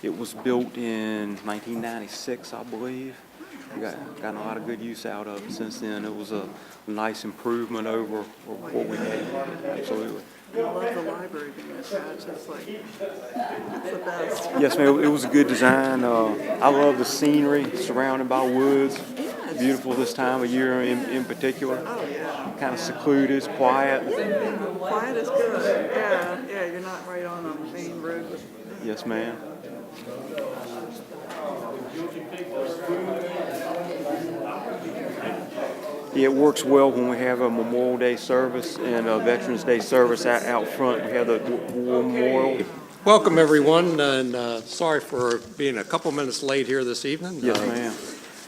It was built in 1996, I believe. We gotten a lot of good use out of it since then. It was a nice improvement over what we had. Absolutely. I love the library being attached. It's like, it's the best. Yes, ma'am. It was a good design. I love the scenery surrounded by woods. Yes. Beautiful this time of year in particular. Oh, yeah. Kind of secluded, it's quiet. Quiet is good. Yeah, yeah, you're not right on a main road. Yes, ma'am. Yeah, it works well when we have a Memorial Day service and a Veterans Day service out front. We have the War Memorial. Welcome, everyone, and sorry for being a couple minutes late here this evening. Yes,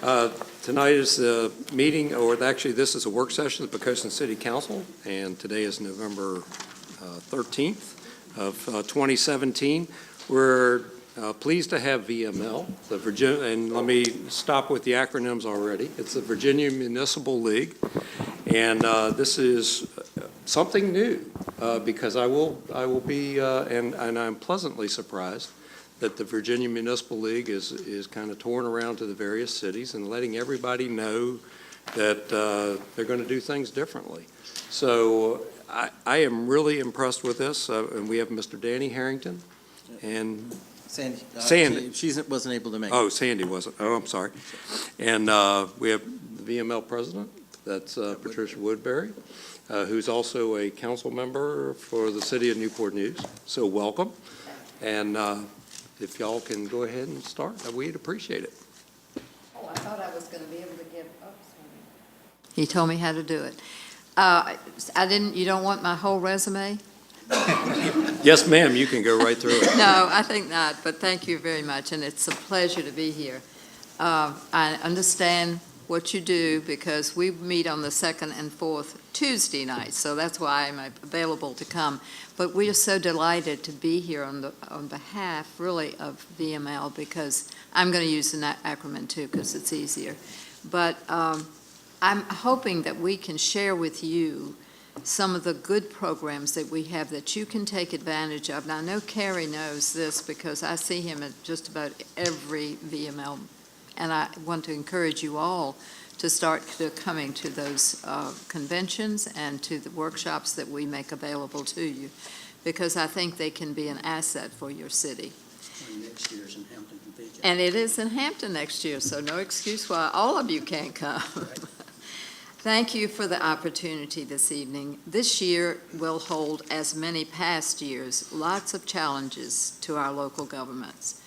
ma'am. Tonight is the meeting, or actually this is a work session of the Poquoson City Council, and today is November 13th of 2017. We're pleased to have VML, the Virginia, and let me stop with the acronyms already. It's the Virginia Municipal League, and this is something new because I will be, and I'm pleasantly surprised that the Virginia Municipal League is kind of touring around to the various cities and letting everybody know that they're going to do things differently. So I am really impressed with this, and we have Mr. Danny Harrington and Sandy. She wasn't able to make it. Oh, Sandy wasn't. Oh, I'm sorry. And we have the VML president, that's Patricia Woodbury, who's also a council member for the city of Newport News. So welcome. And if y'all can go ahead and start, we'd appreciate it. Oh, I thought I was going to be able to give, he told me how to do it. You don't want my whole resume? Yes, ma'am, you can go right through it. No, I think not, but thank you very much, and it's a pleasure to be here. I understand what you do because we meet on the second and fourth Tuesday nights, so that's why I'm available to come. But we are so delighted to be here on behalf, really, of VML, because I'm going to use an acronym too because it's easier. But I'm hoping that we can share with you some of the good programs that we have that you can take advantage of. Now, I know Kerry knows this because I see him at just about every VML, and I want to encourage you all to start coming to those conventions and to the workshops that we make available to you, because I think they can be an asset for your city. Next year's in Hampton. And it is in Hampton next year, so no excuse why all of you can't come. Thank you for the opportunity this evening. This year will hold, as many past years, lots of challenges to our local governments.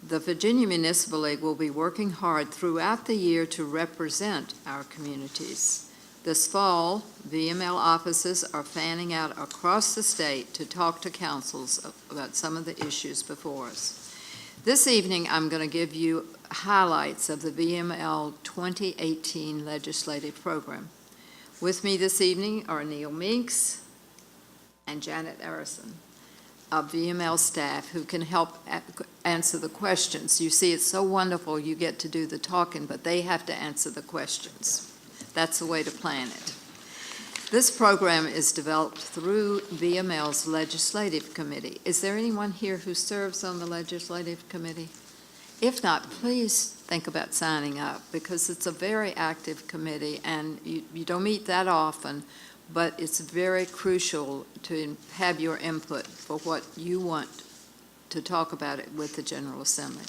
The Virginia Municipal League will be working hard throughout the year to represent our communities. This fall, VML offices are fanning out across the state to talk to councils about some of the issues before us. This evening, I'm going to give you highlights of the VML 2018 legislative program. With me this evening are Neil Meeks and Janet Arison of VML staff who can help answer the questions. You see, it's so wonderful you get to do the talking, but they have to answer the questions. That's the way to plan it. This program is developed through VML's Legislative Committee. Is there anyone here who serves on the Legislative Committee? If not, please think about signing up because it's a very active committee and you don't meet that often, but it's very crucial to have your input for what you want to talk about it with the General Assembly.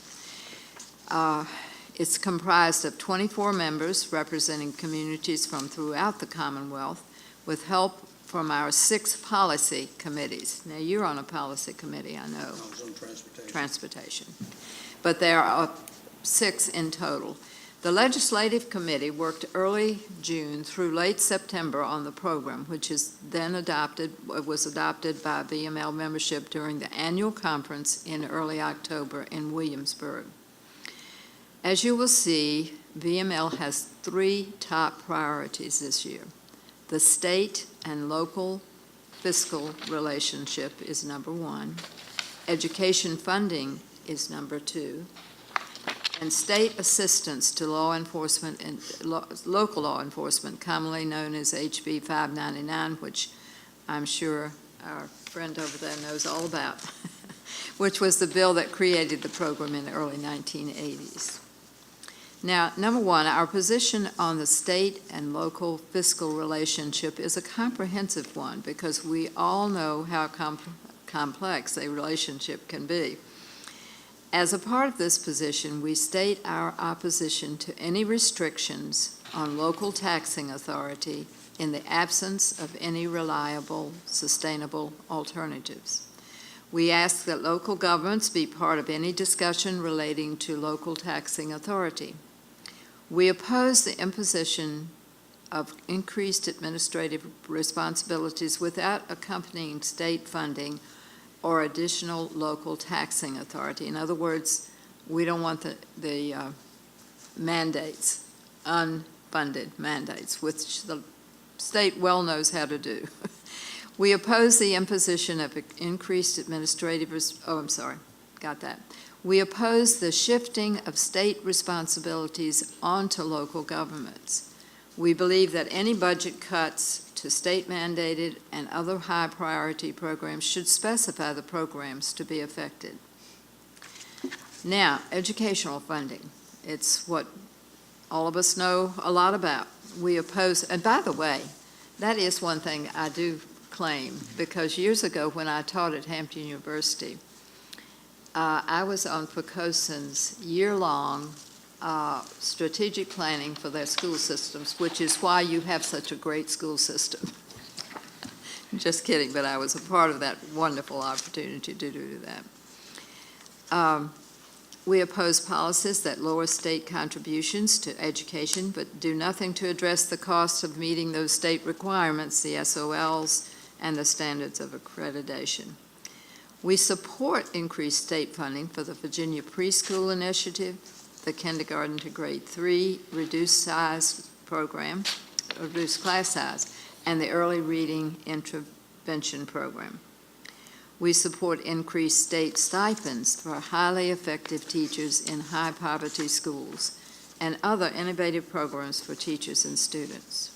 It's comprised of 24 members representing communities from throughout the Commonwealth with help from our 6 policy committees. Now, you're on a policy committee, I know. I was on transportation. Transportation. But there are 6 in total. The Legislative Committee worked early June through late September on the program, which is then was adopted by VML membership during the annual conference in early October in Williamsburg. As you will see, VML has 3 top priorities this year. The state and local fiscal relationship is number 1. Education funding is number 2. And state assistance to law enforcement and local law enforcement, commonly known as HB 599, which I'm sure our friend over there knows all about. which was the bill that created the program in the early 1980s. Now, number one, our position on the state and local fiscal relationship is a comprehensive one because we all know how complex a relationship can be. As a part of this position, we state our opposition to any restrictions on local taxing authority in the absence of any reliable, sustainable alternatives. We ask that local governments be part of any discussion relating to local taxing authority. We oppose the imposition of increased administrative responsibilities without accompanying state funding or additional local taxing authority. In other words, we don't want the mandates, unfunded mandates, which the state well knows how to do. We oppose the imposition of increased administrative, We oppose the shifting of state responsibilities onto local governments. We believe that any budget cuts to state-mandated and other high-priority programs should specify the programs to be affected. Now, educational funding. It's what all of us know a lot about. We oppose, and by the way, that is one thing I do claim, because years ago when I taught at Hampton University, I was on Pocoson's year-long strategic planning for their school systems, which is why you have such a great school system. Just kidding, but I was a part of that wonderful opportunity to do that. We oppose policies that lower state contributions to education, but do nothing to address the cost of meeting those state requirements, the SOLs, and the standards of accreditation. We support increased state funding for the Virginia Preschool Initiative, the kindergarten to grade 3 reduced class size, and the early reading intervention program. We support increased state stipends for highly effective teachers in high poverty schools and other innovative programs for teachers and students.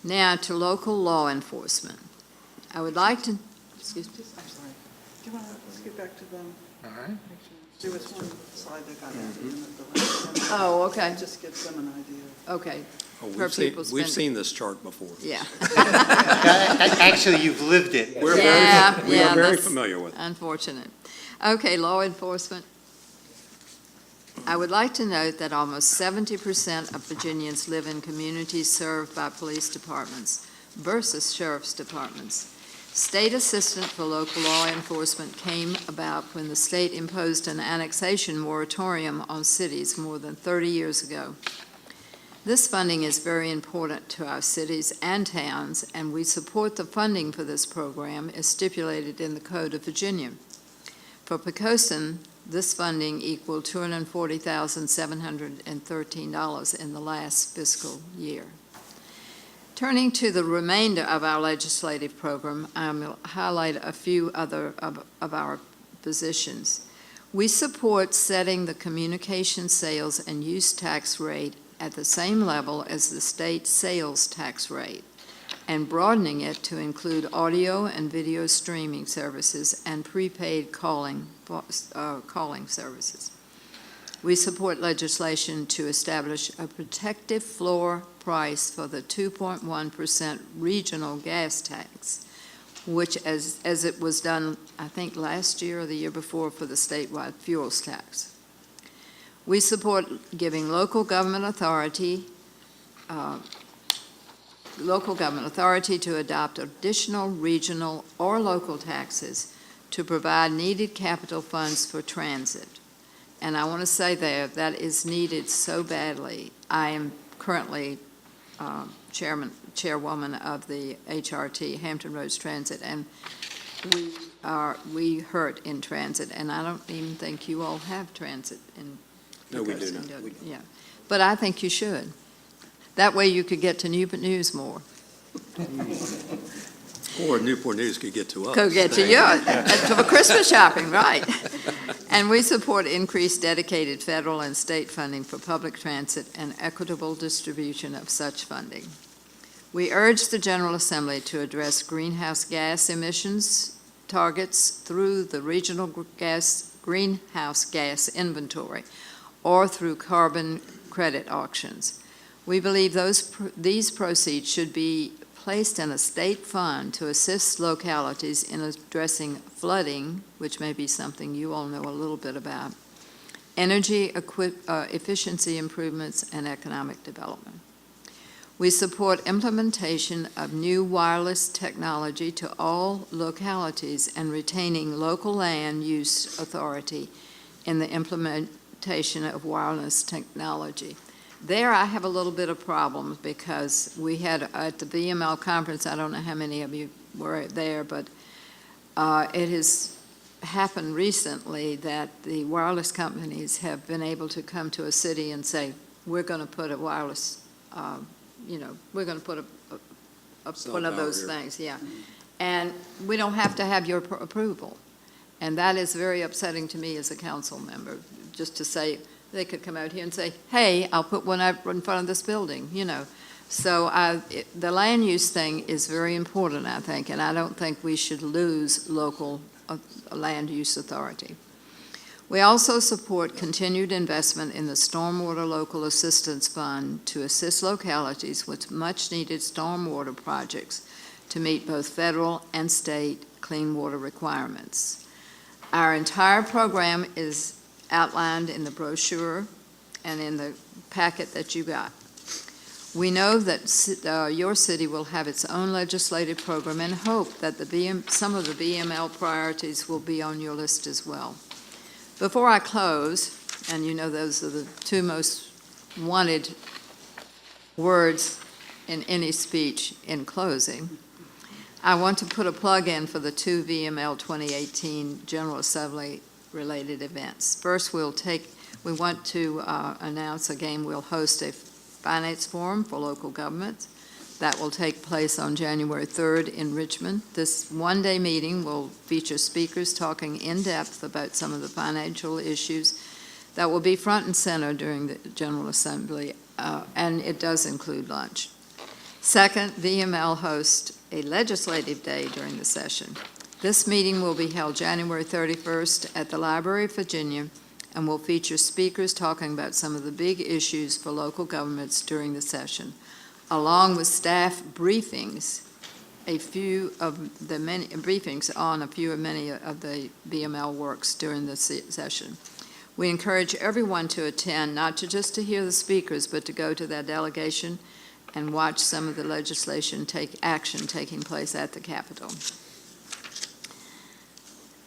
Now to local law enforcement. I would like to, excuse me. I'm sorry. Do you want to skip back to them? All right. There was one slide that got added at the last. Oh, okay. It just gives them an idea. Okay, Oh, For people's we've benefit. seen this chart before. yeah. Actually, you've lived it. We are very that's familiar with it. Unfortunate. Okay, law enforcement. I would like to note that almost 70% of Virginians live in communities served by police departments versus sheriff's departments. State assistance for local law enforcement came about when the state imposed an annexation moratorium on cities more than 30 years ago. This funding is very important to our cities and towns, and we support the funding for this program as stipulated in the Code of Virginia. For Poquoson, this funding equaled $240,713 in the last fiscal year. Turning to the remainder of our legislative program, I will highlight a few other of our positions. We support setting the communication sales and use tax rate at the same level as the state sales tax rate and broadening it to include audio and video streaming services and prepaid calling services. We support legislation to establish a protective floor price for the 2.1% regional gas tax, which as it was done, I think last year or the year before for the statewide fuels tax. We support giving local government authority to adopt additional regional or local taxes to provide needed capital funds for transit. And I want to say there, that is needed so badly. I am currently chairwoman of the HRT, Hampton Roads Transit, and we hurt in transit, and I don't even think you all have transit in. No, we do not. Yeah, but I think you should. That way you could get to Newport News more. Or Newport News could get to us. Go get to you, for Christmas shopping, right. And we support increased dedicated federal and state funding for public transit and equitable distribution of such funding. We urge the General Assembly to address greenhouse gas emissions targets through the regional greenhouse gas inventory or through carbon credit auctions. We believe these proceeds should be placed in a state fund to assist localities in addressing flooding, which may be something you all know a little bit about, energy efficiency improvements, and economic development. We support implementation of new wireless technology to all localities and retaining local land use authority in the implementation of wireless technology. There I have a little bit of problems because we had at the VML conference, I don't know how many of you were there, but it has happened recently that the wireless companies have been able to come to a city and say, we're going to put a wireless, we're going to put one of those things, yeah. And we don't have to have your approval. And that is very upsetting to me as a council member, just to say, they could come out here and say, hey, I'll put one out in front of this building, So the land use thing is very important, I think, and I don't think we should lose local land use authority. We also support continued investment in the Stormwater Local Assistance Fund to assist localities with much-needed stormwater projects to meet both federal and state clean water requirements. Our entire program is outlined in the brochure and in the packet that you got. We know that your city will have its own legislative program and hope that some of the VML priorities will be on your list as well. Before I close, and you know those are the two most wanted words in any speech in closing, I want to put a plug in for the two VML 2018 General Assembly related events. First, we want to announce again we'll host a finance forum for local governments. That will take place on January 3rd in Richmond. This one-day meeting will feature speakers talking in depth about some of the financial issues that will be front and center during the General Assembly, and it does include lunch. Second, VML hosts a legislative day during the session. This meeting will be held January 31st at the Library of Virginia and will feature speakers talking about some of the big issues for local governments during the session, along with staff briefings, a few of the many briefings on many of the VML works during the session. We encourage everyone to attend, not just to hear the speakers, but to go to that delegation and watch some of the legislation action taking place at the Capitol.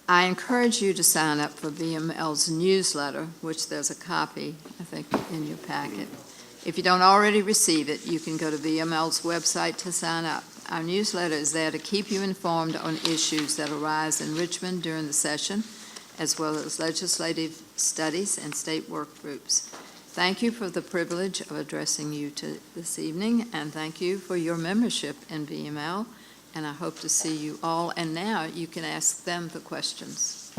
I encourage you to sign up for VML's newsletter, which there's a copy, I think, in your packet. If you don't already receive it, you can go to VML's website to sign up. Our newsletter is there to keep you informed on issues that arise in Richmond during the session, as well as legislative studies and state work groups. Thank you for the privilege of addressing you this evening, and thank you for your membership in VML, and I hope to see you all. And now you can ask them the questions.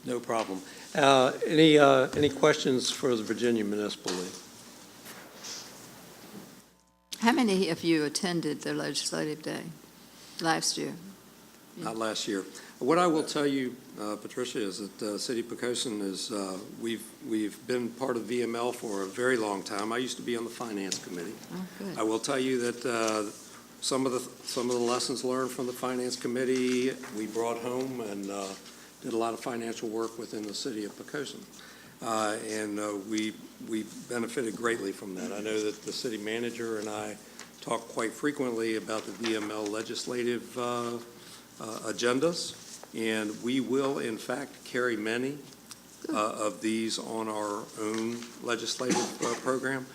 No problem. Any questions for the Virginia Municipal League? How many of you attended the legislative day last year? Not last year. What I will tell you, Patricia, is that City of Poquoson is, we've been part of VML for a very long time. I used to be on the Finance Committee. Oh, good. I will tell you that some of the lessons learned from the Finance Committee we brought home and did a lot of financial work within the City of Poquoson. And we benefited greatly from that. I know that the city manager and I talk quite frequently about the VML legislative agendas, and we will, in fact, carry many of these on our own legislative program.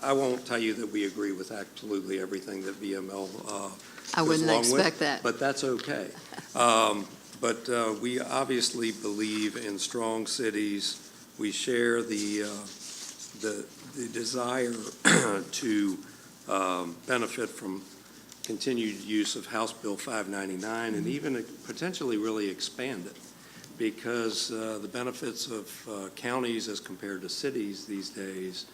I won't tell you that we agree with absolutely everything that VML I wouldn't goes along expect with, that. but that's okay. But we obviously believe in strong cities. We share the desire to benefit from continued use of House Bill 599 and even potentially really expand it, because the benefits of counties as compared to cities these days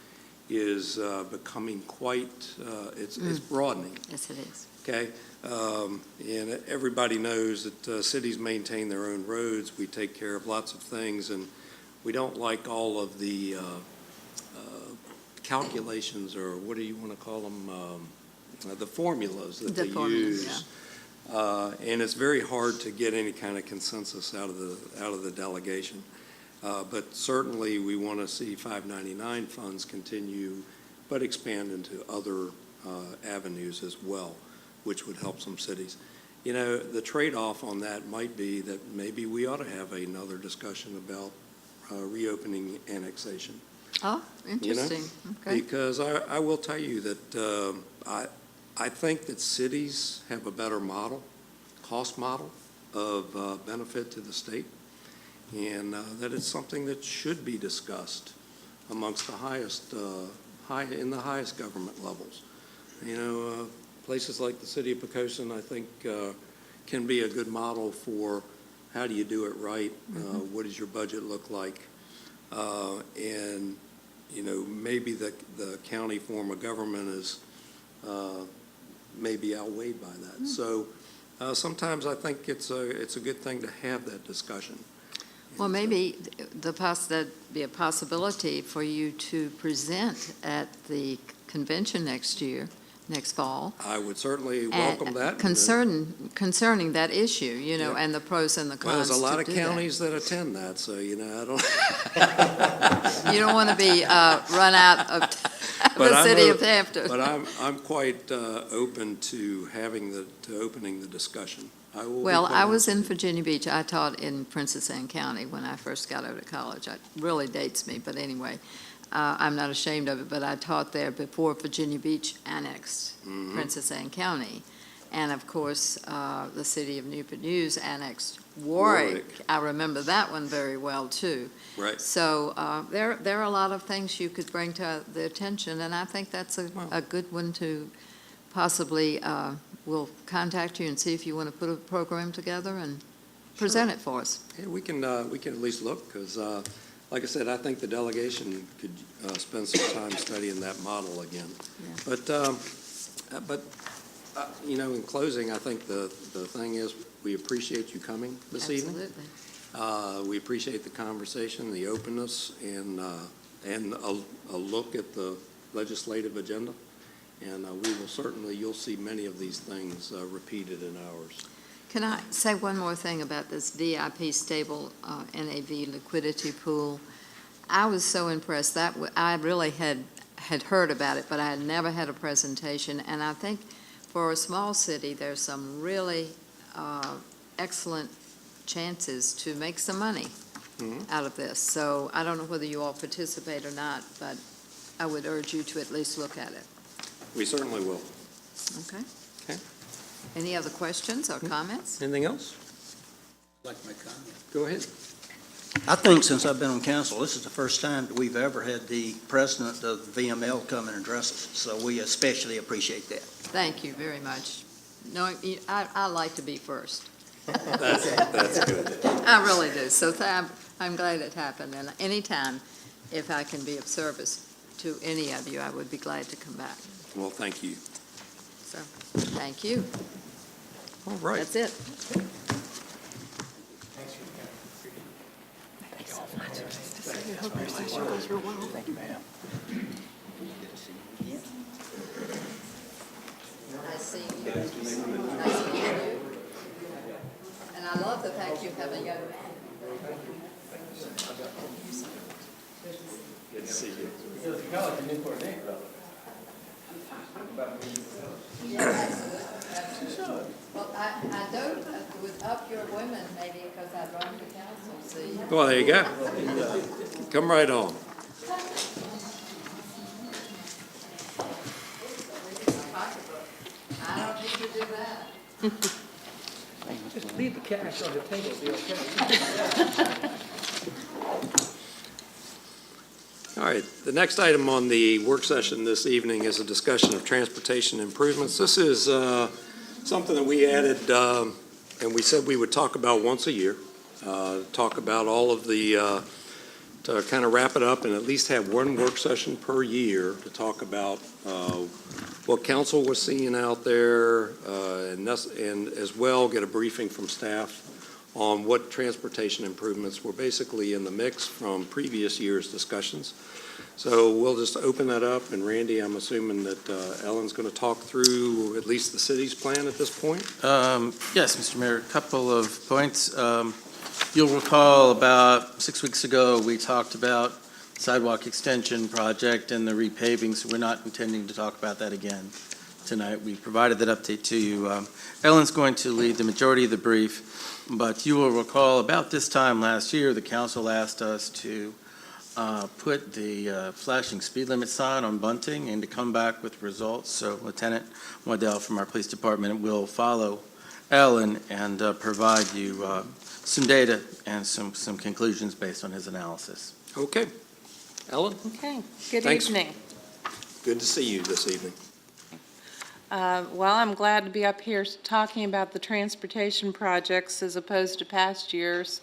is becoming quite, it's broadening. Yes, it is. okay? And everybody knows that cities maintain their own roads. We take care of lots of things, and we don't like all of the calculations, or what do you want to call them, the formulas that they use. And it's very hard to get any kind of consensus out of the delegation. But certainly, we want to see 599 funds continue, but expand into other avenues as well, which would help some cities. You know, the trade-off on that might be that maybe we ought to have another discussion about reopening annexation. Oh, interesting. Okay. Because I will tell you that I think that cities have a better model, cost model of benefit to the state, and that it's something that should be discussed amongst the highest, in the highest government levels. You know, places like the city of Poquoson, I think, can be a good model for how do you do it right, what does your budget look like, and you know, maybe the county form of government is maybe outweighed by that. So sometimes I think it's a good thing to have that discussion. Well, maybe that'd be a possibility for you to present at the convention next fall. I would certainly welcome that. Concerning that issue, you know, Yeah. and the pros and the Well, cons there's a lot to of do that. counties that attend that, so, you know, I don't. You don't want to be run out of But the I city know- of Hampton. But I'm quite open to opening the discussion. I will be Well, I quite was in interested. Virginia Beach. I taught in Princess Anne County when I first got out of college. It really dates me, but anyway, I'm not ashamed of it, but I taught there before Virginia Beach annexed Mhm. Princess Anne County. And of course, the city of Newport News annexed Warwick. I remember that one very well, too. Right. So there are a lot of things you could bring to the attention, and I think that's a good one to possibly, we'll contact you and see if you want to put a program together and present it for us. Yeah, we can at least look, because, like I said, I think the delegation could spend some time studying that model again. Yeah. But you know, in closing, I think the thing is, we appreciate you coming this evening. Absolutely. We appreciate the conversation, the openness, and a look at the legislative agenda. And we will certainly, you'll see many of these things repeated in ours. Can I say one more thing about this VIP stable NAV liquidity pool? I was so impressed. I really had heard about it, but I had never had a presentation. And I think for a small city, there's some really excellent chances to make some money out of this. So I don't know whether you all participate or not, but I would urge you to at least look at it. We certainly will. Okay? Okay. Any other questions or comments? Anything else? Like my comment. Go ahead. I think since I've been on council, this is the first time that we've ever had the president of VML come and address us, so we especially appreciate that. Thank you very much. No, I like to be first. That's good. I really do. So I'm glad it happened. And anytime, if I can be of service to any of you, I would be glad to come back. Well, thank you. So, thank you. All right. That's it. Nice seeing you. Nice meeting you. And I love the fact you have a young man. Good to see you. Well, I don't, would up your women maybe because I run the council, see? Well, there you go. Come right on. I don't need to do that. Just leave the cash on the table, it'll be okay. All right, the next item on the work session this evening is a discussion of transportation improvements. This is something that we added, and we said we would talk about once a year, talk about all of the to kind of wrap it up and at least have one work session per year to talk about what council was seeing out there, and as well get a briefing from staff on what transportation improvements were basically in the mix from previous year's discussions. So we'll just open that up, and Randy, I'm assuming that Ellen's going to talk through at least the city's plan at this point? Yes, Mr. Mayor, a couple of points. You'll recall about 6 weeks ago, we talked about sidewalk extension project and the repaving, so we're not intending to talk about that again tonight. We provided that update to you. Ellen's going to lead the majority of the brief, but you will recall about this time last year, the council asked us to put the flashing speed limit sign on Bunting and to come back with results. So Lieutenant Waddell from our police department will follow Ellen and provide you some data and some conclusions based on his analysis. Okay. Ellen, Okay, good Thanks. evening. good to see you this evening. Well, I'm glad to be up here talking about the transportation projects as opposed to past years.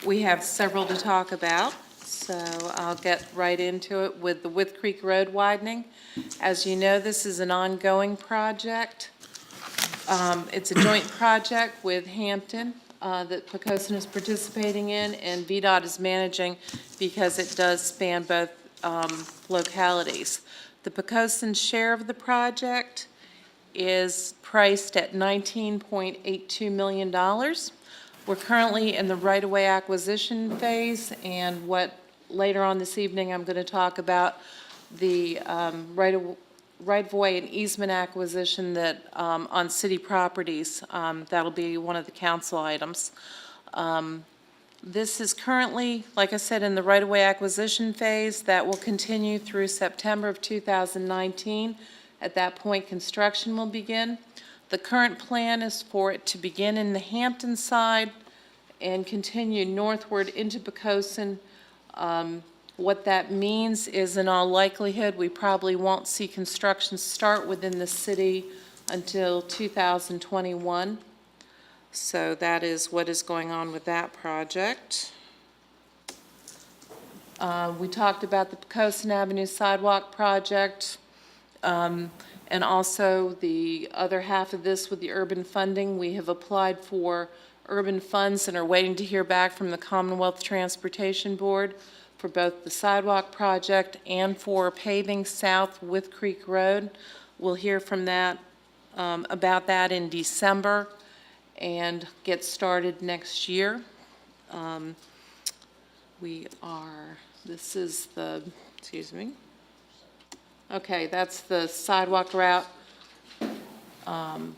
We have several to talk about, so I'll get right into it with the With Creek Road widening. As you know, this is an ongoing project. It's a joint project with Hampton that Poquoson is participating in, and VDOT is managing because it does span both localities. The Poquoson share of the project is priced at $19.82 million. We're currently in the right-of-way acquisition phase, and what later on this evening I'm going to talk about the right-of-way and easement acquisition that on city properties. That'll be one of the council items. This is currently, like I said, in the right-of-way acquisition phase. That will continue through September of 2019. At that point, construction will begin. The current plan is for it to begin in the Hampton side and continue northward into Poquoson. What that means is, in all likelihood, we probably won't see construction start within the city until 2021. So that is what is going on with that project. We talked about the Poquoson Avenue Sidewalk project. And also the other half of this with the urban funding. We have applied for urban funds and are waiting to hear back from the Commonwealth Transportation Board for both the sidewalk project and for paving South With Creek Road. We'll hear from that, about that in December and get started next year. This is the, excuse me. Okay, that's the sidewalk route. And,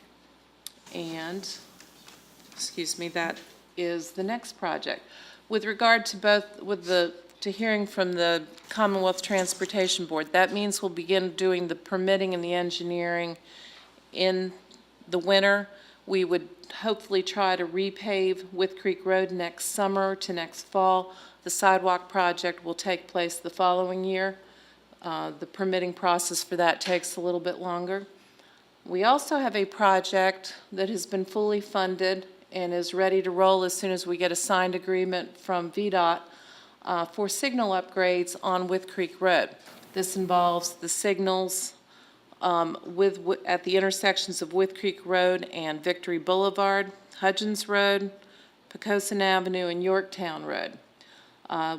excuse me, that is the next project. With regard to both, to hearing from the Commonwealth Transportation Board, that means we'll begin doing the permitting and the engineering in the winter. We would hopefully try to repave With Creek Road next summer to next fall. The sidewalk project will take place the following year. The permitting process for that takes a little bit longer. We also have a project that has been fully funded and is ready to roll as soon as we get a signed agreement from VDOT for signal upgrades on With Creek Road. This involves the signals at the intersections of With Creek Road and Victory Boulevard, Hudgens Road, Poquoson Avenue, and Yorktown Road.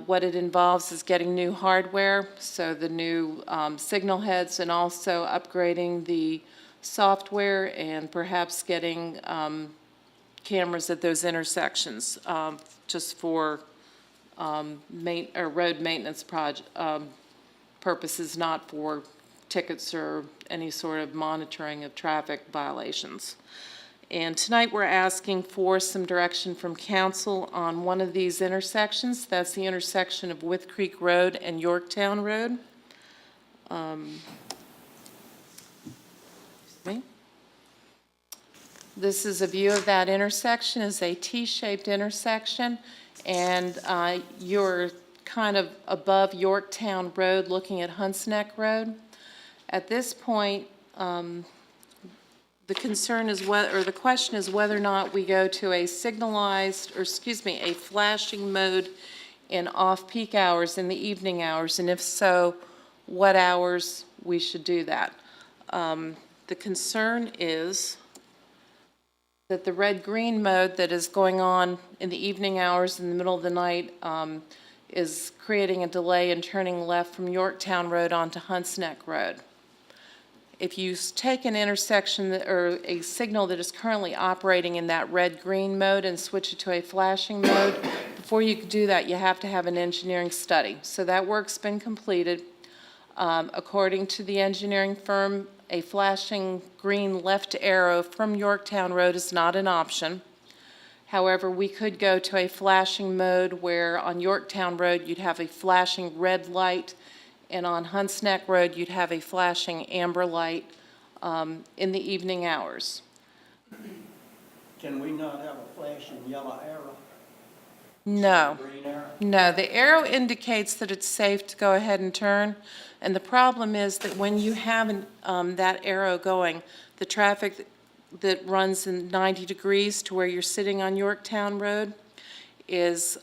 What it involves is getting new hardware, so the new signal heads, and also upgrading the software and perhaps getting cameras at those intersections just for road maintenance purposes, not for tickets or any sort of monitoring of traffic violations. And tonight we're asking for some direction from council on one of these intersections. That's the intersection of With Creek Road and Yorktown Road. This is a view of that intersection. It's a T-shaped intersection, and you're kind of above Yorktown Road looking at Hunts Neck Road. At this point, the concern is the question is whether or not we go to a signalized, or excuse me, a flashing mode in off-peak hours, in the evening hours, and if so, what hours we should do that. The concern is that the red-green mode that is going on in the evening hours in the middle of the night is creating a delay in turning left from Yorktown Road onto Hunts Neck Road. If you take an intersection or a signal that is currently operating in that red-green mode and switch it to a flashing mode, before you can do that, you have to have an engineering study. So that work's been completed. According to the engineering firm, a flashing green left arrow from Yorktown Road is not an option. However, we could go to a flashing mode where on Yorktown Road you'd have a flashing red light, and on Hunts Neck Road you'd have a flashing amber light in the evening hours. Can we not have a flashing yellow arrow? No. Green arrow? No, the arrow indicates that it's safe to go ahead and turn, and the problem is that when you have that arrow going, the traffic that runs in 90 degrees to where you're sitting on Yorktown Road has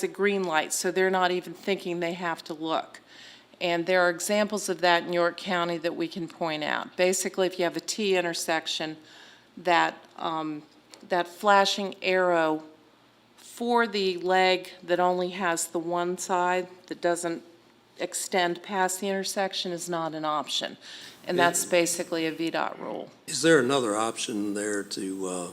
a green light, so they're not even thinking they have to look. And there are examples of that in York County that we can point out. Basically, if you have a T intersection, that flashing arrow for the leg that only has the one side that doesn't extend past the intersection is not an option. And that's basically a VDOT rule. Is there another option there to,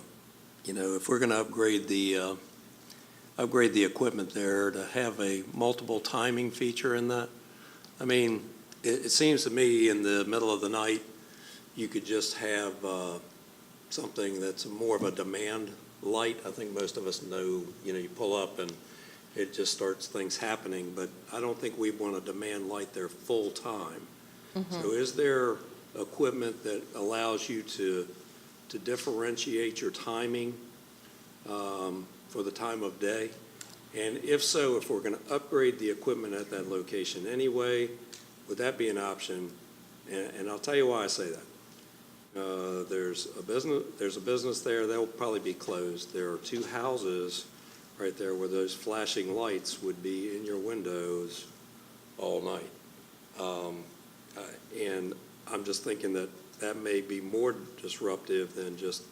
if we're going to upgrade the equipment there, to have a multiple timing feature in that? I mean, it seems to me in the middle of the night, you could just have something that's more of a demand light. I think most of us know, you pull up and it just starts things happening, but I don't think we want a demand light there full time. So is there equipment that allows you to differentiate your timing for the time of day? And if so, if we're going to upgrade the equipment at that location anyway, would that be an option? And I'll tell you why I say that. There's a business there, they'll probably be closed. There are two houses right there where those flashing lights would be in your windows all night. And I'm just thinking that may be more disruptive than just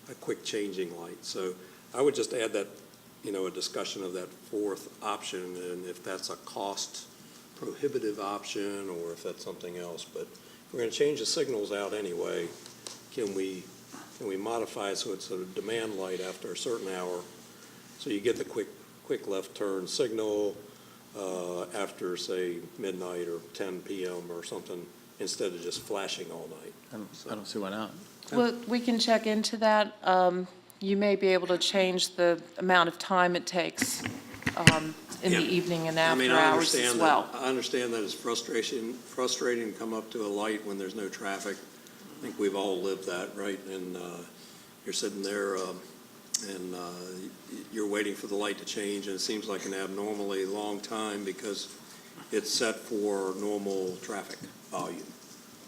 a quick changing light. So I would just add that, a discussion of that fourth option, and if that's a cost prohibitive option or if that's something else. But if we're going to change the signals out anyway, can we modify it so it's a demand light after a certain hour? So you get the quick left turn signal after, say, midnight or 10 p.m. or something, instead of just flashing all night. I don't see why not. Well, we can check into that. You may be able to change the amount of time it takes in the evening and after hours as well. I understand that it's frustrating to come up to a light when there's no traffic. I think we've all lived that, right? And you're sitting there and you're waiting for the light to change, and it seems like an abnormally long time because it's set for normal traffic volume.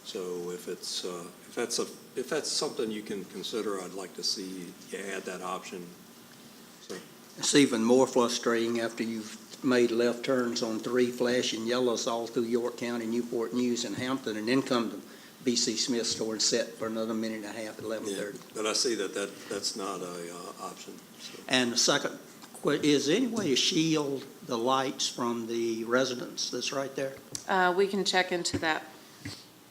So if that's something you can consider, I'd like to see you add that option. So. It's even more frustrating after you've made left turns on 3 flashing yellows all through York County, Newport News, and Hampton, and then come to B.C. Smith store and set for another minute and a half at 11:30. Yeah, but I see that's not a option. So. And the second, is there any way to shield the lights from the residents that's right there? We can check into that,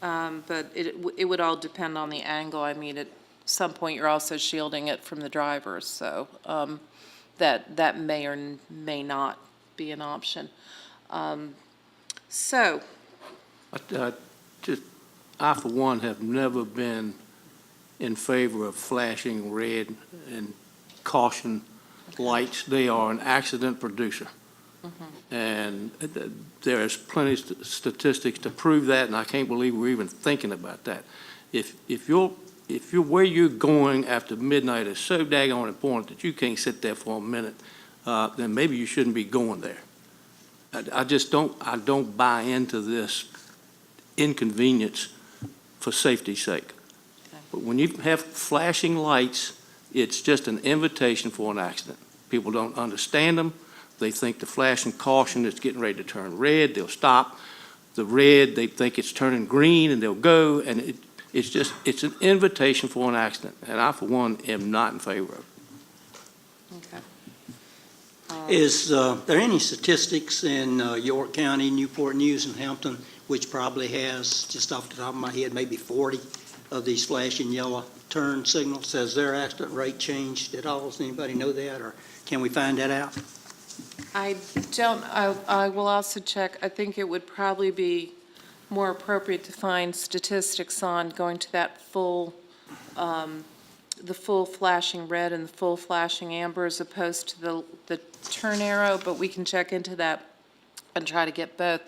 but it would all depend on the angle. I mean, at some point, you're also shielding it from the drivers, so that may or may not be an option. I, for one, have never been in favor of flashing red and caution lights. They are an accident producer. And there is plenty of statistics to prove that, and I can't believe we're even thinking about that. If you're where you're going after midnight is so daggone important that you can't sit there for a minute, then maybe you shouldn't be going there. I don't buy into this inconvenience for safety's sake. But when you have flashing lights, it's just an invitation for an accident. People don't understand them. They think the flashing caution is getting ready to turn red, they'll stop. The red, they think it's turning green, and they'll go, and it's an invitation for an accident, and I, for one, am not in favor of it. Okay. Is there any statistics in York County, Newport News, and Hampton, which probably has, just off the top of my head, maybe 40 of these flashing yellow turn signals? Has their accident rate changed at all? Does anybody know that, or can we find that out? I don't, I will also check. I think it would probably be more appropriate to find statistics on going to that full, the full flashing red and the full flashing amber as opposed to the turn arrow, but we can check into that and try to get both.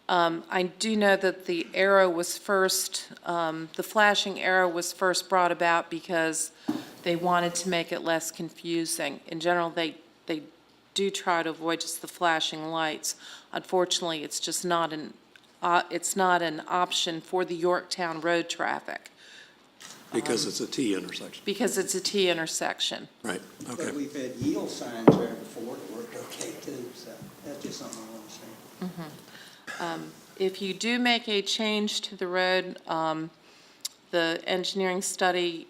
I do know that the arrow was first, the flashing arrow was first brought about because they wanted to make it less confusing. In general, they do try to avoid just the flashing lights. Unfortunately, it's just not an option for the Yorktown road traffic Because it's a T intersection. because it's a T intersection. Right, okay. But we've had yield signs there before that worked okay too, so that's just something I understand. If you do make a change to the road, the engineering study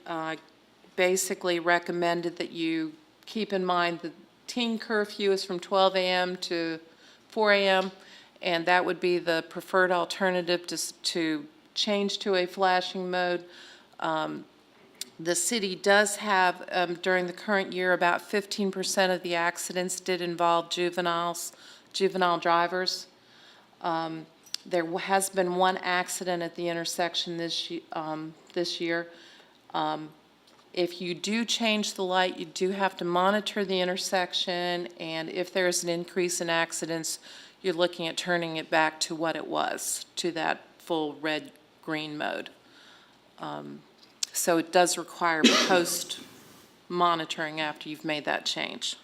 basically recommended that you keep in mind the teen curfew is from 12 a.m. to 4 a.m., and that would be the preferred alternative to change to a flashing mode. The city does have, during the current year, about 15% of the accidents did involve juvenile drivers. There has been one accident at the intersection this year. If you do change the light, you do have to monitor the intersection, and if there's an increase in accidents, you're looking at turning it back to what it was, to that full red-green mode. So it does require post-monitoring after you've made that change.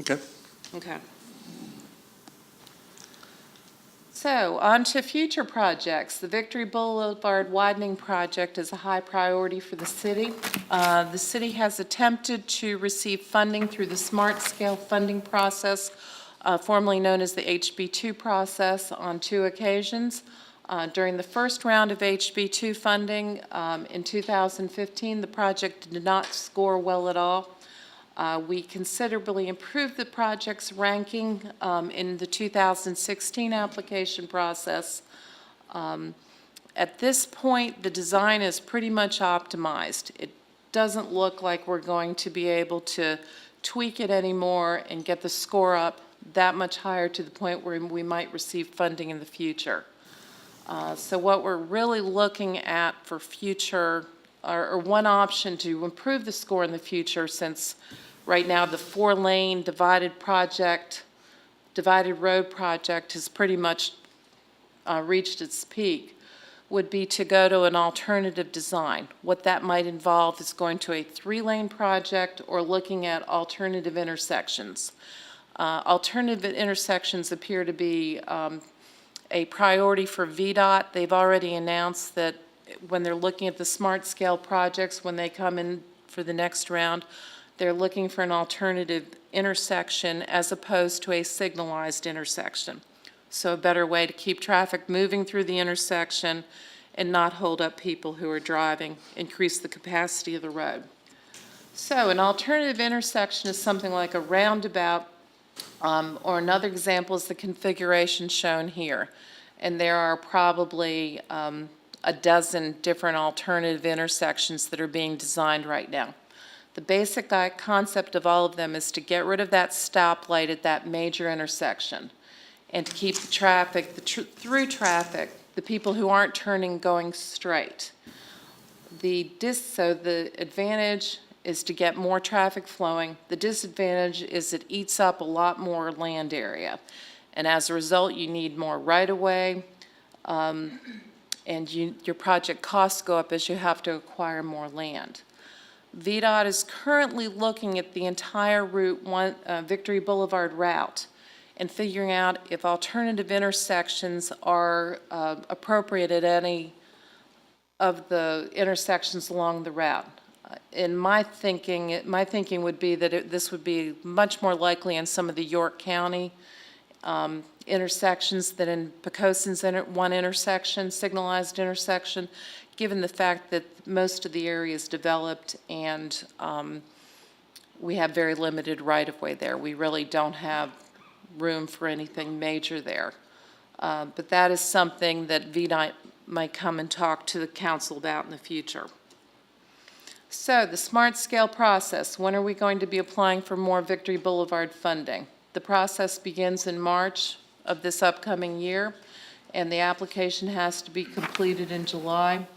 Okay. Okay. So, on to future projects. The Victory Boulevard widening project is a high priority for the city. The city has attempted to receive funding through the Smart Scale funding process, formerly known as the HB2 process, on 2 occasions. During the first round of HB2 funding in 2015, the project did not score well at all. We considerably improved the project's ranking in the 2016 application process. At this point, the design is pretty much optimized. It doesn't look like we're going to be able to tweak it anymore and get the score up that much higher to the point where we might receive funding in the future. So what we're really looking at for future, or one option to improve the score in the future, since right now the 4-lane divided road project has pretty much reached its peak, would be to go to an alternative design. What that might involve is going to a 3-lane project or looking at alternative intersections. Alternative intersections appear to be a priority for VDOT. They've already announced that when they're looking at the smart scale projects, when they come in for the next round, they're looking for an alternative intersection as opposed to a signalized intersection. So a better way to keep traffic moving through the intersection and not hold up people who are driving, increase the capacity of the road. So an alternative intersection is something like a roundabout, or another example is the configuration shown here. And there are probably a dozen different alternative intersections that are being designed right now. The basic concept of all of them is to get rid of that stoplight at that major intersection and to keep the traffic, through traffic, the people who aren't turning going straight. So the advantage is to get more traffic flowing. The disadvantage is it eats up a lot more land area. And as a result, you need more right-of-way, and your project costs go up as you have to acquire more land. VDOT is currently looking at the entire Victory Boulevard route and figuring out if alternative intersections are appropriate at any of the intersections along the route. in my thinking would be that this would be much more likely in some of the York County intersections than in Pecoson's one intersection, signalized intersection, given the fact that most of the area is developed and we have very limited right-of-way there. We really don't have room for anything major there. But that is something that VDOT might come and talk to the council about in the future. So the smart scale process, when are we going to be applying for more Victory Boulevard funding? The process begins in March of this upcoming year, and the application has to be completed in July,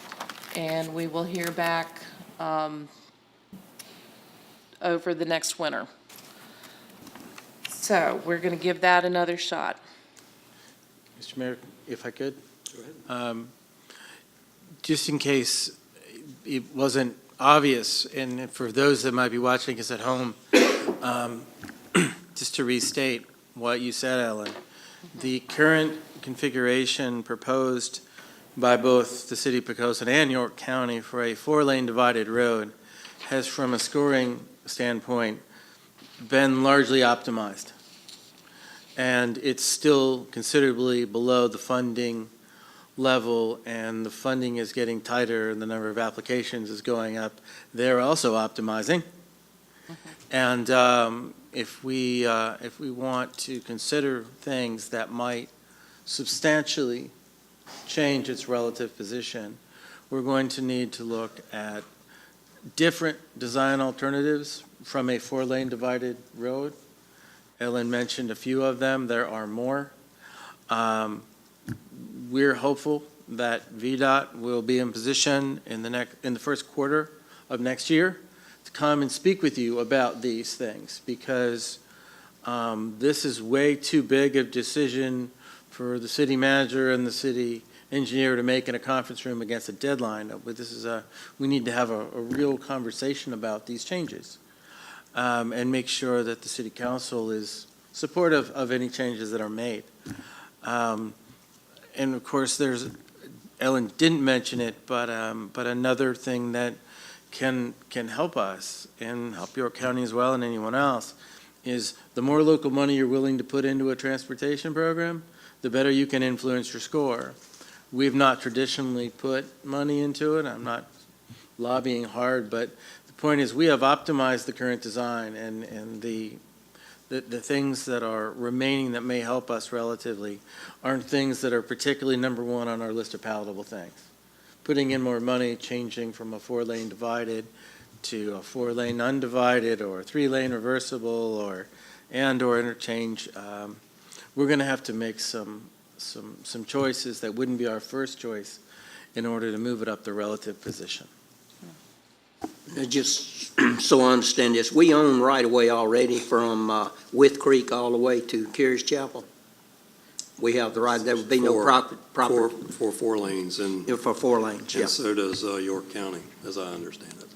and we will hear back over the next winter. So we're going to give that another shot. Mr. Mayor, if I could? Go ahead. Just in case it wasn't obvious, and for those that might be watching us at home, just to restate what you said, Ellen, the current configuration proposed by both the city of Poquoson and York County for a 4-lane divided road has, from a scoring standpoint, been largely optimized. And it's still considerably below the funding level, and the funding is getting tighter, and the number of applications is going up. They're also optimizing. And if we want to consider things that might substantially change its relative position, we're going to need to look at different design alternatives from a 4-lane divided road. Ellen mentioned a few of them. There are more. We're hopeful that VDOT will be in position in the first quarter of next year to come and speak with you about these things, because this is way too big a decision for the city manager and the city engineer to make in a conference room against a deadline. We need to have a real conversation about these changes and make sure that the city council is supportive of any changes that are made. And of course, Ellen didn't mention it, but another thing that can help us and help York County as well and anyone else is the more local money you're willing to put into a transportation program, the better you can influence your score. We've not traditionally put money into it. I'm not lobbying hard, but the point is we have optimized the current design, and the things that are remaining that may help us relatively aren't things that are particularly number one on our list of palatable things. Putting in more money, changing from a 4-lane divided to a 4-lane undivided, or a 3-lane reversible, or interchange, we're going to have to make some choices that wouldn't be our first choice in order to move it up the relative position. Just so I understand this, we own right-of-way already from Wythe Creek all the way to Carey's Chapel. We have the right, there would be no proper. For 4 lanes, and For 4 lanes, yeah. so does York County, as I understand it.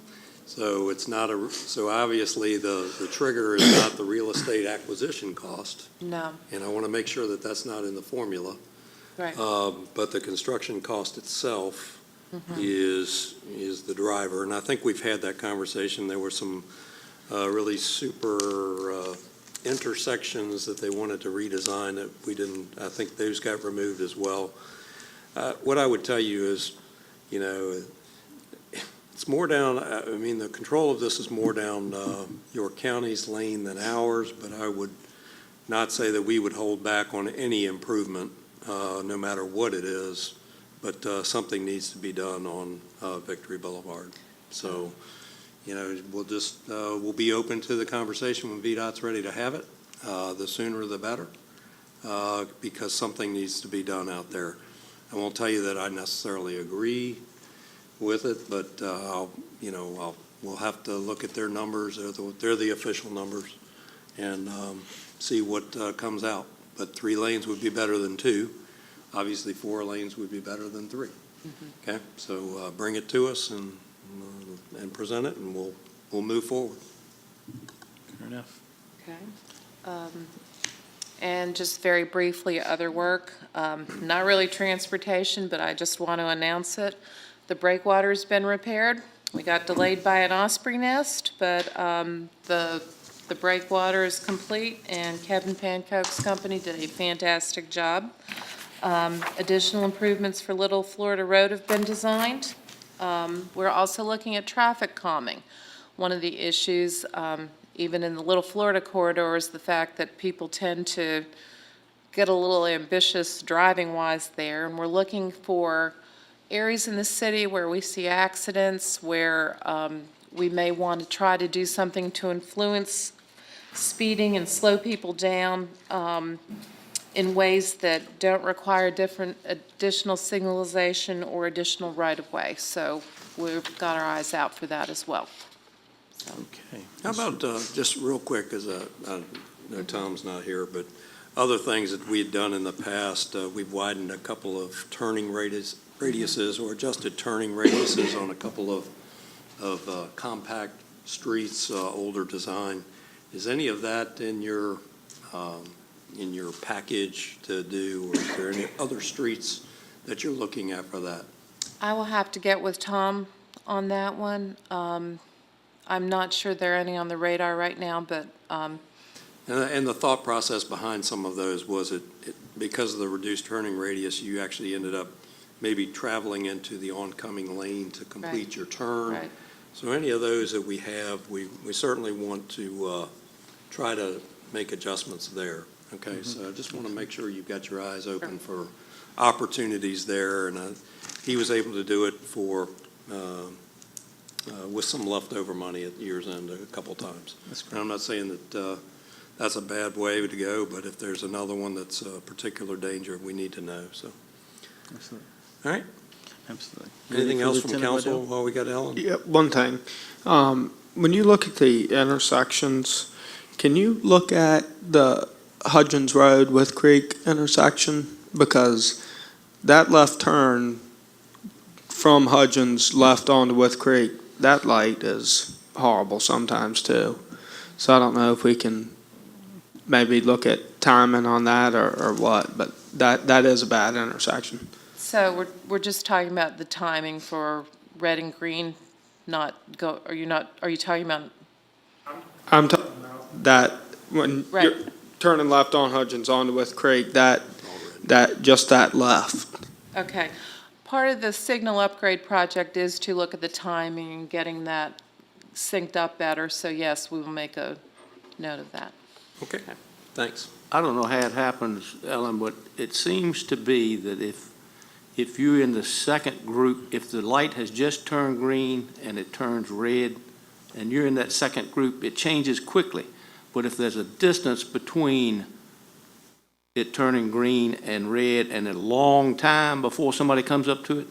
So it's not so obviously the trigger is not the real estate acquisition cost, No, and I want to make sure that that's not in the formula. right. But the construction cost itself is the driver, and I think we've had that conversation. There were some really super intersections that they wanted to redesign that we didn't. I think those got removed as well. What I would tell you is, it's more down, I mean, the control of this is more down York County's lane than ours, but I would not say that we would hold back on any improvement, no matter what it is, but something needs to be done on Victory Boulevard. So, we'll be open to the conversation when VDOT's ready to have it. The sooner the better, because something needs to be done out there. I won't tell you that I necessarily agree with it, but we'll have to look at their numbers. They're the official numbers, and see what comes out. But 3 lanes would be better than 2. Obviously, 4 lanes would be better than 3. Okay, so bring it to us and present it, and we'll move forward. Fair enough. Okay. And just very briefly, other work, not really transportation, but I just want to announce it. The breakwater's been repaired. We got delayed by an osprey nest, but the breakwater is complete, and Kevin Pancoke's company did a fantastic job. Additional improvements for Little Florida Road have been designed. We're also looking at traffic calming. One of the issues, even in the Little Florida corridor, is the fact that people tend to get a little ambitious driving-wise there, and we're looking for areas in the city where we see accidents, where we may want to try to do something to influence speeding and slow people down in ways that don't require additional signalization or additional right-of-way. So we've got our eyes out for that as well. Okay. How about, just real quick, because I know Tom's not here, but other things that we had done in the past, we've widened a couple of turning radiuses or adjusted turning radiuses on a couple of compact streets, older design. Is any of that in your package to do, or is there any other streets that you're looking at for that? I will have to get with Tom on that one. I'm not sure there are any on the radar right now, but And the thought process behind some of those was because of the reduced turning radius, you actually ended up maybe traveling into the oncoming lane to complete Right. your turn. Right. So any of those that we have, we certainly want to try to make adjustments there. Okay, so I just want to make sure you've got your eyes open for opportunities there. And he was able to do it with some leftover money at year's end a couple times. And I'm not saying that that's a bad way to go, but if there's another one that's a particular danger, we need to know, so. Absolutely. All right, Absolutely. anything else from Lieutenant council Waddell? while we got Ellen? Yeah, one thing. When you look at the intersections, can you look at the Hudgens Road with Creek intersection? Because that left turn from Hudgens left onto With Creek, that light is horrible sometimes too. So I don't know if we can maybe look at timing on that or what, but that is a bad intersection. so we're just talking about the timing for red and green, are you talking about, I'm talking about that when Right. you're turning left on Hudgens onto With Creek, that left. okay. Part of the signal upgrade project is to look at the timing and getting that synced up better, so yes, we will make a note of that. Okay, thanks. I don't know how it happens, Ellen, but it seems to be that if you're in the second group, if the light has just turned green and it turns red, and you're in that second group, it changes quickly. But if there's a distance between it turning green and red and a long time before somebody comes up to it,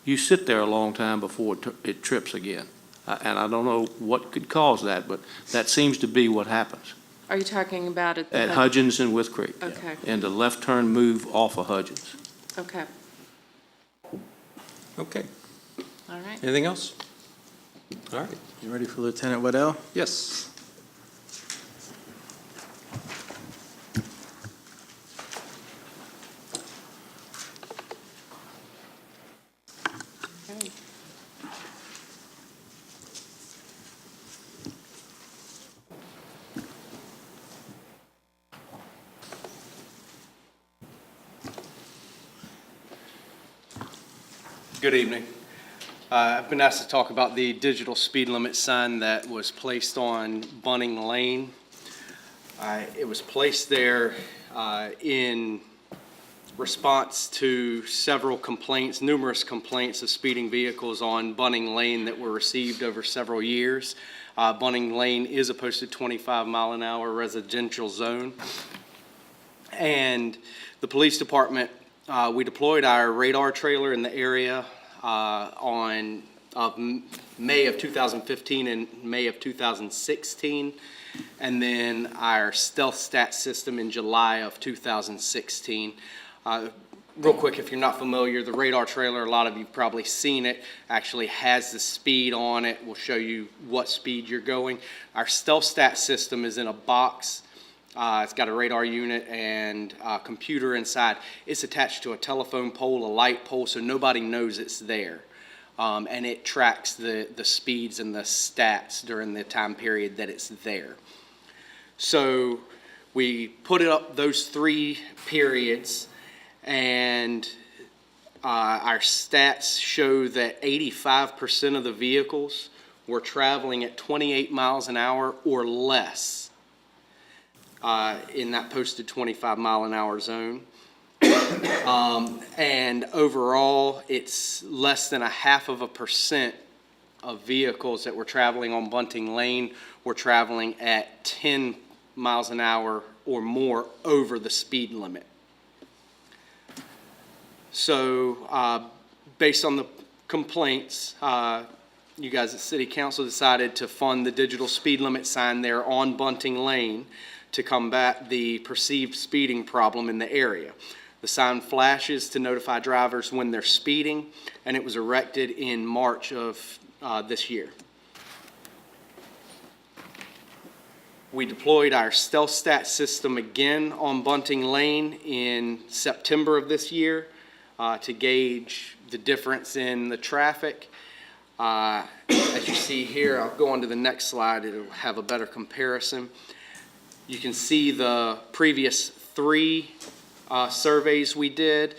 you sit there a long time before it trips again. And I don't know what could cause that, but that seems to be what happens Are you talking about at the? at Hudgens and With Creek. Okay, And the left turn move off of Hudgens. okay, Okay, all right. anything else? All right, You ready for Lieutenant Waddell? yes. Good evening. I've been asked to talk about the digital speed limit sign that was placed on Bunning Lane. It was placed there in response to several complaints, numerous complaints of speeding vehicles on Bunning Lane that were received over several years. Bunning Lane is a posted 25-mile-an-hour residential zone. And the police department, we deployed our radar trailer in the area on May of 2015 and May of 2016, and then our stealth stat system in July of 2016. Real quick, if you're not familiar, the radar trailer, a lot of you've probably seen it, actually has the speed on it. We'll show you what speed you're going. Our stealth stat system is in a box. It's got a radar unit and a computer inside. It's attached to a telephone pole, a light pole, so nobody knows it's there. and it tracks the speeds and the stats during the time period that it's there. So we put it up those 3 periods, and our stats show that 85% of the vehicles were traveling at 28 miles an hour or less in that posted 25-mile-an-hour zone. And overall, it's less than 0.5% of vehicles that were traveling on Bunting Lane were traveling at 10 miles an hour or more over the speed limit. So, based on the complaints, you guys at City Council decided to fund the digital speed limit sign there on Bunting Lane to combat the perceived speeding problem in the area. The sign flashes to notify drivers when they're speeding, and it was erected in March of this year. We deployed our StealthStat system again on Bunting Lane in September of this year to gauge the difference in the traffic. As you see here, I'll go on to the next slide, it'll have a better comparison. You can see the previous 3 surveys we did,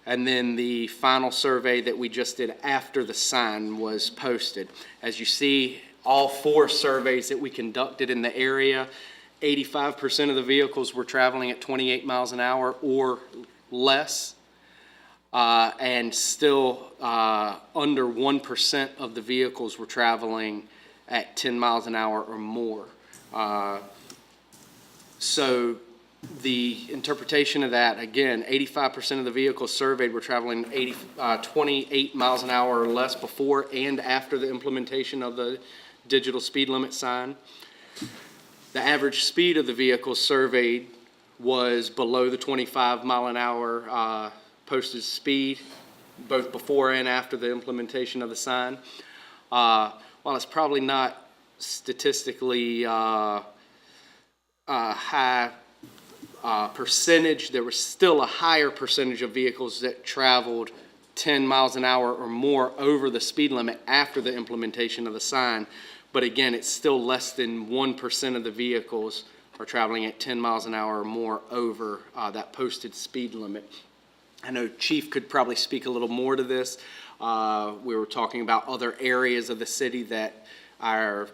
and then the final survey that we just did after the sign was posted. As you see, all 4 surveys that we conducted in the area, 85% of the vehicles were traveling at 28 miles an hour or less, and still under 1% of the vehicles were traveling at 10 miles an hour or more. So the interpretation of that, again, 85% of the vehicles surveyed were traveling 28 miles an hour or less before and after the implementation of the digital speed limit sign. The average speed of the vehicles surveyed was below the 25 mile an hour posted speed, both before and after the implementation of the sign. While it's probably not statistically high percentage, there was still a higher percentage of vehicles that traveled 10 miles an hour or more over the speed limit after the implementation of the sign. But again, it's still less than 1% of the vehicles are traveling at 10 miles an hour or more over that posted speed limit. I know Chief could probably speak a little more to this. We were talking about other areas of the city that our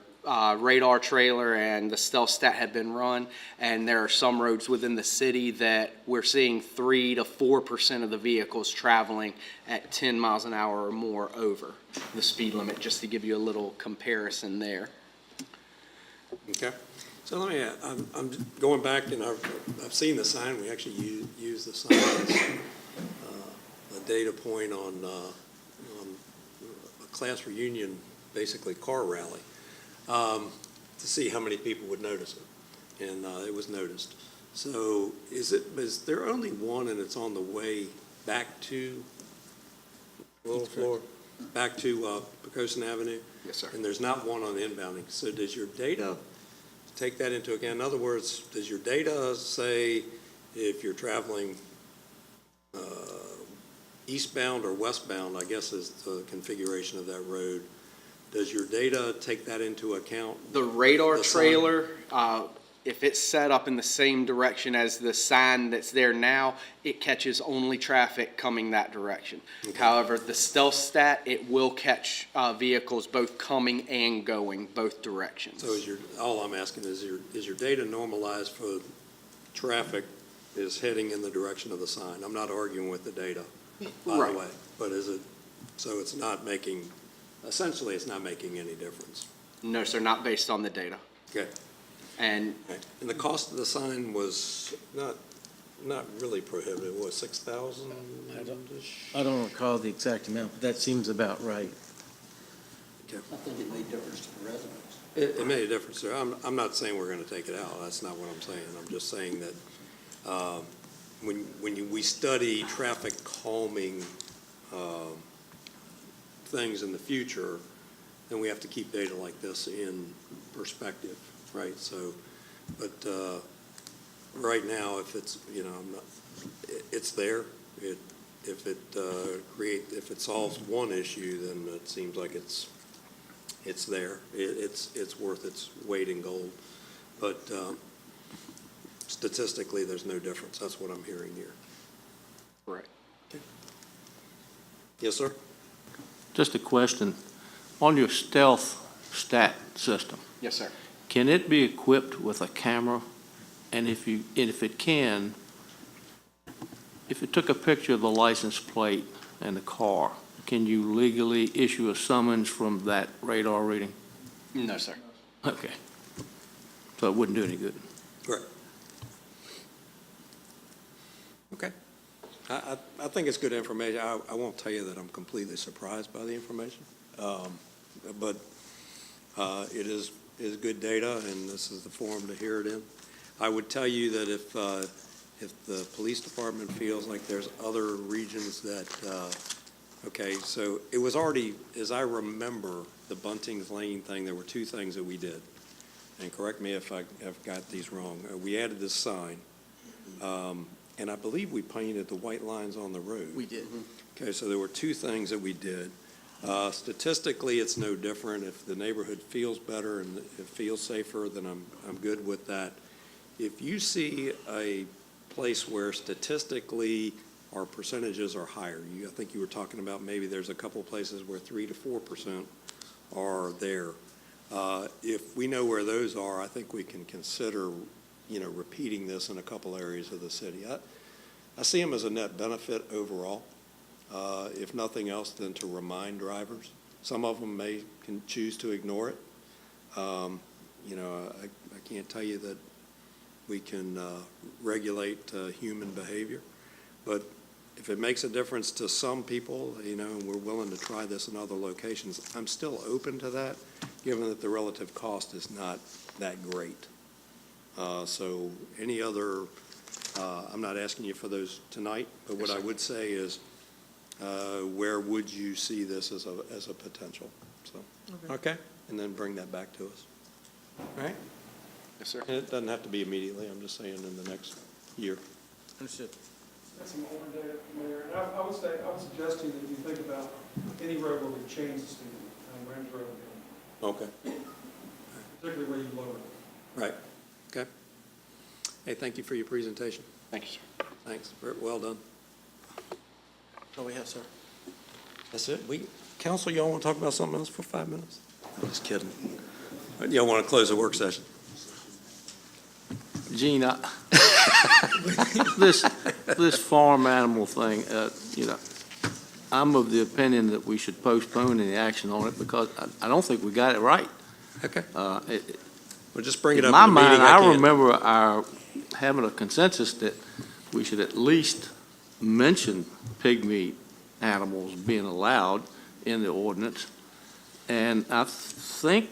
radar trailer and the StealthStat have been run, and there are some roads within the city that we're seeing 3 to 4% of the vehicles traveling at 10 miles an hour or more over the speed limit, just to give you a little comparison there. Okay. So let me, I'm going back, and I've seen the sign. We actually use the sign as a data point on a class reunion, basically car rally, to see how many people would notice it, and it was noticed. So is there only one, and it's on the way back to back to Pocosin Avenue? Yes, sir. And there's not one on the inbounding. So does your data take that into account? In other words, does your data say if you're traveling eastbound or westbound, I guess is the configuration of that road, does your data take that into account? The radar The sign? trailer, if it's set up in the same direction as the sign that's there now, it catches only traffic coming that direction. Okay. However, the StealthStat, it will catch vehicles both coming and going, both directions. So all I'm asking is your data normalized for traffic is heading in the direction of the sign? I'm not arguing with the data, by Right. the way, but so it's not making, essentially it's not making any difference? No, sir, not based on the data. Okay. And Okay. And the cost of the sign was not really prohibitive, was $6,000? I don't recall the exact amount, but that seems about right. I think it made difference to the residents. It made a difference, sir. I'm not saying we're gonna take it out, that's not what I'm saying. I'm just saying that when we study traffic calming things in the future, then we have to keep data like this in perspective, right? So, but right now, if it's, it's there, if it solves one issue, then it seems like it's there. It's worth its weight in gold. But statistically, there's no difference. That's what I'm hearing here. Correct. Yes, sir? Just a question. On your stealth stat system, Yes, sir. can it be equipped with a camera? And if it can, if it took a picture of the license plate and the car, can you legally issue a summons from that radar reading? No, sir. Okay. So it wouldn't do any good. Correct. Okay. I think it's good information. I won't tell you that I'm completely surprised by the information, but it is good data, and this is the forum to hear it in. I would tell you that if the police department feels like there's other regions that, okay, so it was already, as I remember, the Bunting's Lane thing, there were two things that we did. And correct me if I have got these wrong. We added this sign, and I believe we painted the white lines on the road. We did. Okay, so there were two things that we did. Statistically, it's no different. If the neighborhood feels better and it feels safer, then I'm good with that. If you see a place where statistically our percentages are higher, I think you were talking about maybe there's a couple of places where 3 to 4% are there. If we know where those are, I think we can consider, repeating this in a couple areas of the city. I see them as a net benefit overall, if nothing else than to remind drivers. Some of them can choose to ignore it. I can't tell you that we can regulate human behavior, but if it makes a difference to some people, and we're willing to try this in other locations, I'm still open to that, given that the relative cost is not that great. So any other, I'm not asking you for those tonight, but what I would say is, where would you see this as a potential? So, okay, and then bring that back to us. All right? Yes, sir. And it doesn't have to be immediately, I'm just saying in the next year. Understood. That's some older data, Mayor. And I would suggest to you that you think about any road where we change the speed limit, Range Road, Okay, particularly where you lower it. right, okay. Hey, thank you for your presentation. Thank you, sir. Thanks, very well done. All we have, sir. That's it? Council, y'all want to talk about something else for 5 minutes? I'm just kidding. Y'all want to close the work session? Gene, this farm animal thing, I'm of the opinion that we should postpone any action on it because I don't think we got it right. Okay. Well, just bring it up In my in the meeting. mind, I remember having a consensus that we should at least mention pygmy animals being allowed in the ordinance. And I think,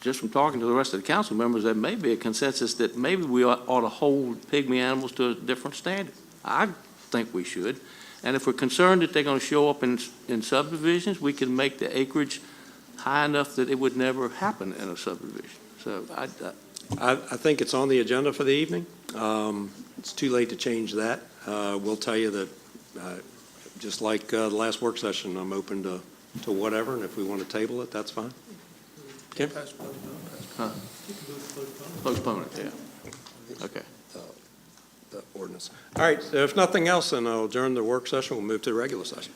just from talking to the rest of the council members, there may be a consensus that maybe we ought to hold pygmy animals to a different standard. I think we should. And if we're concerned that they're going to show up in subdivisions, we can make the acreage high enough that it would never happen in a subdivision. So I think it's on the agenda for the evening. It's too late to change that. We'll tell you that, just like the last work session, I'm open to whatever, and if we want to table it, that's fine. Kim? postpone it, yeah. Okay. The ordinance. All right, so if nothing else, then I'll adjourn the work session. We'll move to the regular session.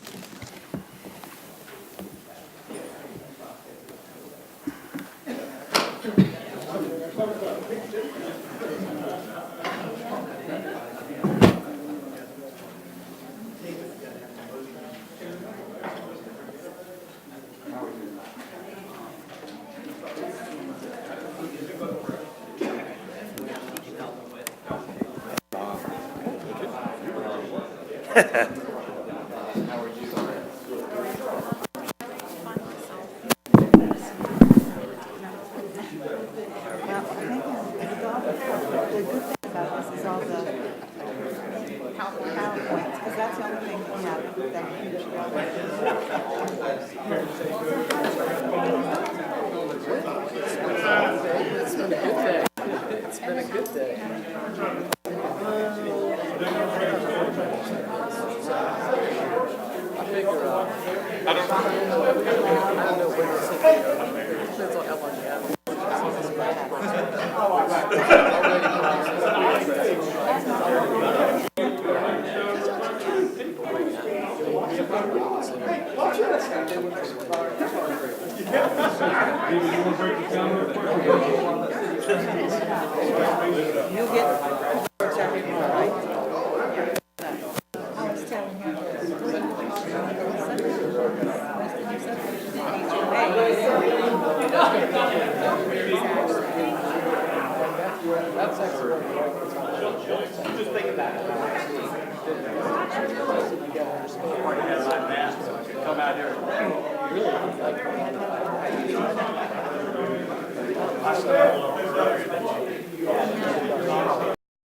It's been a good day. Come out here.